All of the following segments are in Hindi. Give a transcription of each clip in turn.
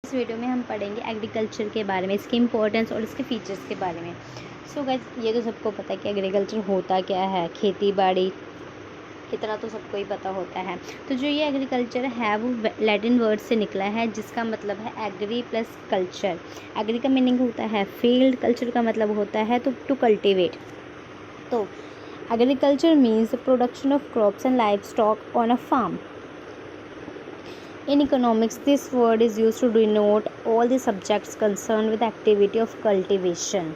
इस वीडियो में हम पढ़ेंगे एग्रीकल्चर के बारे में, इसकी इम्पोर्टेंस और इसके फीचर्स के बारे में। सो गाइस, ये तो सबको पता है कि एग्रीकल्चर होता क्या है। खेती बाड़ी इतना तो सबको ही पता होता है। तो जो ये एग्रीकल्चर है वो लैटिन वर्ड से निकला है, जिसका मतलब है एग्री प्लस कल्चर। एग्री का मीनिंग होता है फील्ड, कल्चर का मतलब होता है टू कल्टिवेट। तो agriculture means the production of crops and livestock on a farm. In economics, this word is used to denote all the subjects concerned with the activity of cultivation.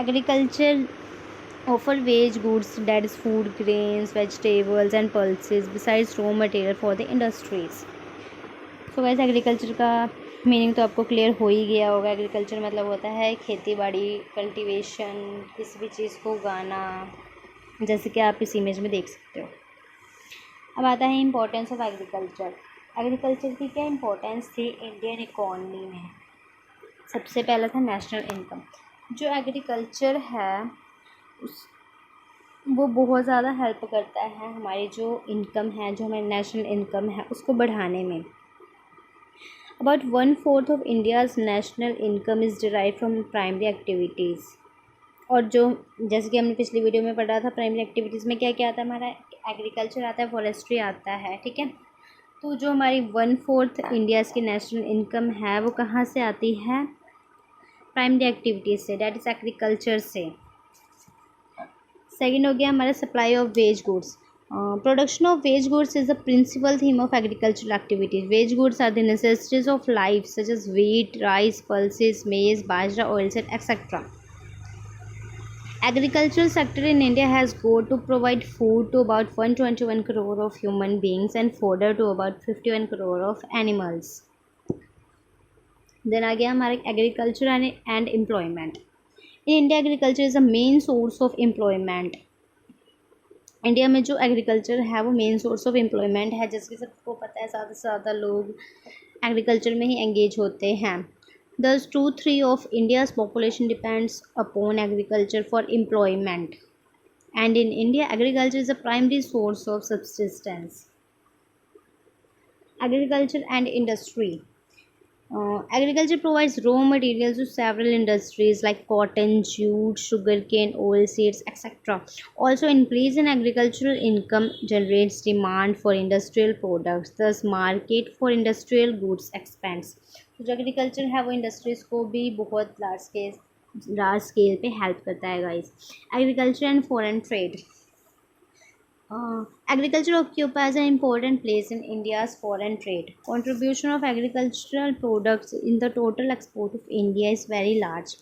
Agriculture offer wage goods, that is food, grains, vegetables and pulses, besides raw material for the industries. So guys, agriculture का मीनिंग तो आपको क्लियर हो ही गया होगा। एग्रीकल्चर मतलब होता है खेती बाड़ी, कल्टीवेशन, किसी भी चीज़ को उगाना, जैसे कि आप इस इमेज में देख सकते हो। अब आता है इम्पोर्टेंस ऑफ एग्रीकल्चर। एग्रीकल्चर की क्या इम्पोर्टेंस थी इंडियन इकॉनमी में? सबसे पहला था नेशनल इनकम। जो एग्रीकल्चर है वो बहुत ज़्यादा हेल्प करता है हमारी जो इनकम है, जो हमारी नेशनल इनकम है, उसको बढ़ाने में। About 1/4 of India's national income is derive from primary activities. और जो जैसे कि हमने पिछली वीडियो में पढ़ा था, प्राइमरी एक्टिविटीज़ में क्या क्या आता है हमारा? एग्रीकल्चर आता है, फॉरेस्ट्री आता है, ठीक है। तो जो हमारी 1/4 इंडियाज़ की नेशनल इनकम है वो कहाँ से आती है? प्राइमरी एक्टिविटीज़ से, डैट इज़ एग्रीकल्चर से। सेकेंड हो गया हमारा supply of wage goods. Production of wage goods is the principal theme of agricultural activities. Wage goods are the necessities of life such as wheat, rice, pulses, maize, bajra, oilseed, etc. Agricultural sector in India has got to provide food to about 121 crore of human beings and fodder to about 51 crore of animals. Then आ गया हमारे agriculture and employment. In India, agriculture is the main source of employment. India में जो एग्रीकल्चर है वो मेन सोर्स ऑफ एम्प्लॉयमेंट है, जैसे कि सबको पता है ज़्यादा से ज़्यादा लोग एग्रीकल्चर में ही एंगेज होते हैं। Thus, 2/3 of India's population depends upon agriculture for employment. And in India, agriculture is a primary source of subsistence. Agriculture and industry. Agriculture provides raw materials to several industries like cotton, jute, sugarcane, oilseeds, etc. Also, increase in agricultural income generates demand for industrial products. Thus, market for industrial goods expands. तो जो एग्रीकल्चर है वो इंडस्ट्रीज़ को भी बहुत लार्ज स्केल पे हेल्प करता है guys. Agriculture and foreign trade. Agriculture occupies an important place in India's foreign trade. Contribution of agricultural products in the total export of India is very large.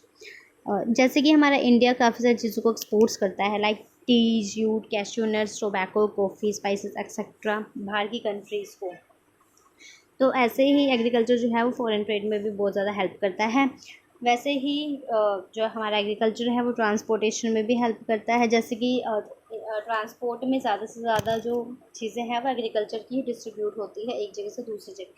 जैसे कि हमारा इंडिया काफ़ी सारी चीज़ों को एक्सपोर्ट्स करता है, like T, jute, cashew nuts, tobacco, coffee, spices etcetera बाहर की कंट्रीज़ को। तो ऐसे ही एग्रीकल्चर जो है वो फॉरेन ट्रेड में भी बहुत ज़्यादा हेल्प करता है। वैसे ही जो हमारा एग्रीकल्चर है वो ट्रांसपोर्टेशन में भी हेल्प करता है, जैसे कि ट्रांसपोर्ट में ज़्यादा से ज़्यादा जो चीज़ें हैं वो एग्रीकल्चर की डिस्ट्रीब्यूट होती है एक जगह से दूसरी जगह।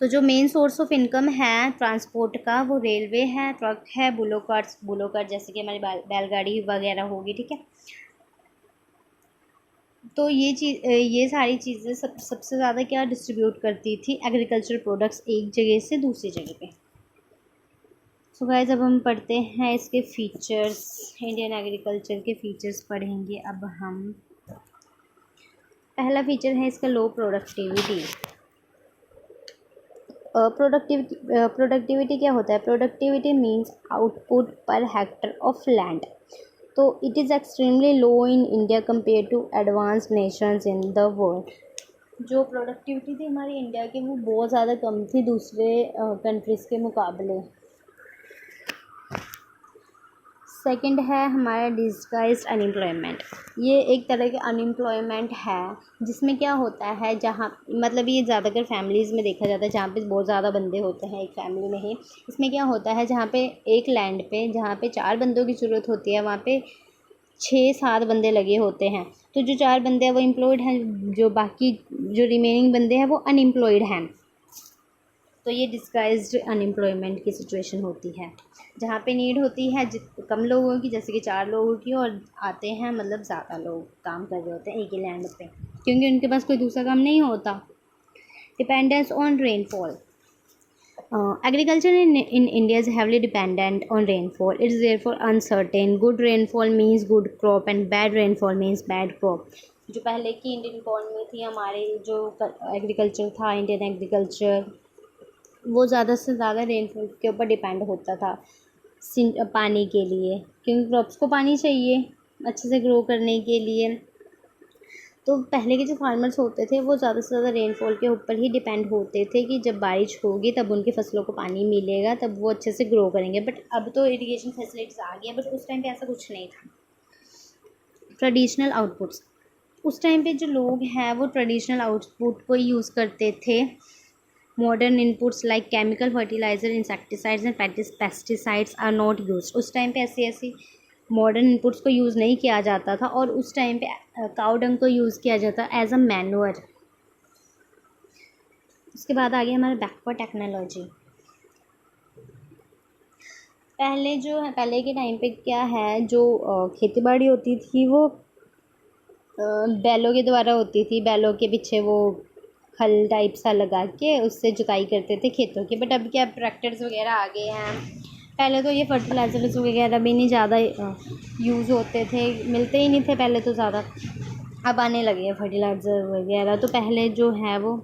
तो जो मेन सोर्स ऑफ इनकम है ट्रांसपोर्ट का वो रेलवे है, ट्रक है, बुलोकार्ट जैसे कि हमारी बैलगाड़ी वगैरह होगी, ठीक है। तो ये सारी चीज़ें सबसे ज़्यादा क्या डिस्ट्रीब्यूट करती थी? एग्रीकल्चर प्रोडक्ट्स एक जगह से दूसरी जगह पे। सो गाइस, अब हम पढ़ते हैं इसके फीचर्स। इंडियन एग्रीकल्चर के फीचर्स पढ़ेंगे अब हम। पहला फीचर है इसका लो प्रोडक्टिविटी। प्रोडक्टिविटी क्या होता है? Productivity means output per hectare of land. तो it is extremely low in India compare to advanced nations in the world. जो प्रोडक्टिविटी थी हमारी इंडिया की वो बहुत ज़्यादा कम थी दूसरे कंट्रीज़ के मुकाबले। सेकंड है हमारा डिस्गाइज्ड अनएम्प्लॉयमेंट। ये एक तरह के अनएम्प्लॉयमेंट है जिसमें क्या होता है, जहाँ मतलब ये ज़्यादातर फैमिलीज़ में देखा जाता है जहाँ पे बहुत ज़्यादा बंदे होते हैं एक फैमिली में ही। इसमें क्या होता है, जहाँ पे एक लैंड पे जहाँ पे 4 बंदों की ज़रूरत होती है वहाँ पे 6-7 बंदे लगे होते हैं। तो जो 4 बंदे हैं वो एम्प्लॉयड हैं, जो बाकी जो रिमेनिंग बंदे हैं वो अनएम्प्लॉयड हैं। तो ये डिस्गाइज्ड अनएम्प्लॉयमेंट की सिचुएशन होती है जहाँ पे नीड होती है कम लोगों की, जैसे कि 4 लोगों की, और आते हैं मतलब ज़्यादा लोग काम कर रहे होते हैं एक ही लैंड पे, क्योंकि उनके पास कोई दूसरा काम नहीं होता। Dependence on rainfall. Agriculture in India is heavily dependent on rainfall. It is therefore uncertain. Good rainfall means good crop and bad rainfall means bad crop. जो पहले की इंडियन इकोनॉमी थी, हमारे जो एग्रीकल्चर था, इंडियन एग्रीकल्चर, वो ज़्यादा से ज़्यादा रेनफॉल के ऊपर डिपेंड होता था पानी के लिए, क्योंकि क्रॉप्स को पानी चाहिए अच्छे से ग्रो करने के लिए। तो पहले के जो फार्मर्स होते थे वो ज़्यादा से ज़्यादा रेनफॉल के ऊपर ही डिपेंड होते थे कि जब बारिश होगी तब उनकी फसलों को पानी मिलेगा, तब वो अच्छे से ग्रो करेंगे। बट अब तो इरिगेशन फैसिलिटीज़ आ गई है, बट उस टाइम पे ऐसा कुछ नहीं था। ट्रेडिशनल आउटपुट्स, उस टाइम पे जो लोग हैं वो ट्रेडिशनल आउटपुट को यूज़ करते थे। Modern inputs like chemical fertiliser, insecticides and pesticides are not use. उस टाइम पे ऐसी मॉडर्न इनपुट्स को यूज़ नहीं किया जाता था, और उस टाइम पे काउ डंग को यूज़ किया जाता एज अ मैन्योर। उसके बाद आ गया हमारा बैकवर्ड टेक्नोलॉजी। पहले जो है, पहले के टाइम पे क्या है, जो खेती बाड़ी होती थी वो बैलों के द्वारा होती थी। बैलों के पीछे वो हल टाइप सा लगा के उससे जुताई करते थे खेतों की। बट अब क्या ट्रैक्टर्स वगैरह आ गए हैं। पहले तो ये फर्टिलाइज़र्स वगैरह भी नहीं ज़्यादा यूज़ होते थे, मिलते ही नहीं थे पहले तो ज़्यादा। अब आने लगे हैं फर्टिलाइज़र वगैरह। तो पहले जो है वो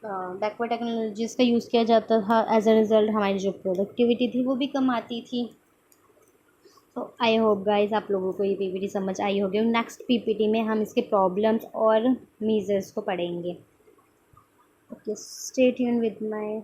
बैकवर्ड टेक्नोलॉजीज़ का यूज़ किया जाता था। एज अ रिज़ल्ट हमारी जो प्रोडक्टिविटी थी वो भी कम आती थी। तो आई होप गाइस आप लोगों को ये पीपीटी समझ आई होगी। नेक्स्ट पीपीटी में हम इसके प्रॉब्लम्स और मीजर्स को पढ़ेंगे। Okay, stay tune with my